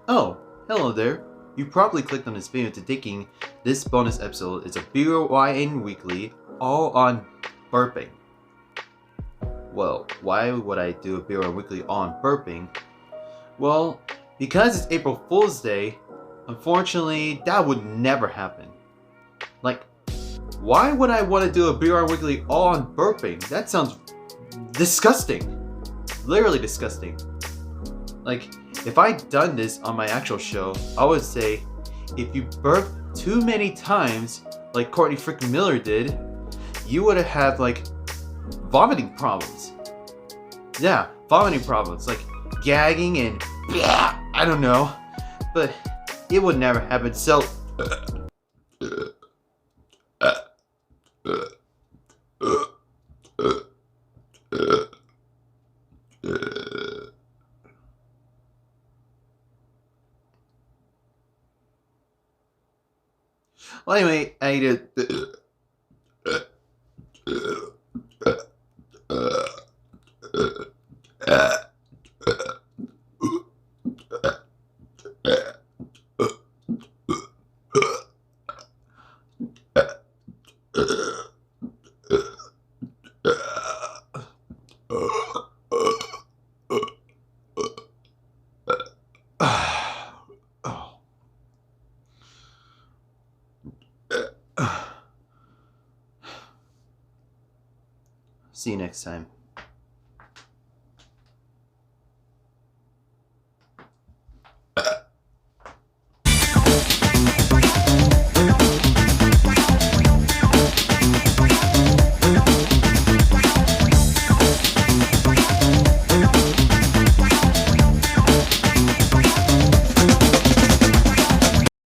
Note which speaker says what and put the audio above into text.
Speaker 1: Oh, hello there. You probably clicked on this video to thinking this bonus episode is a B.R.Y.N weekly all on burping. Well, why would I do a B.R.Y.N weekly on burping? Well, because it's April Fool's Day, unfortunately that would never happen. Like, why would I want to do a B.R.Y.N weekly all on burping? That sounds disgusting. Literally disgusting. Like, if I'd done this on my actual show, I would say, if you burp too many times, like Courtney freaking Miller did, you would have like vomiting problems. Yeah, vomiting problems, like gagging and I don't know, but it would never happen. So, well, anyway, I did. See you next time.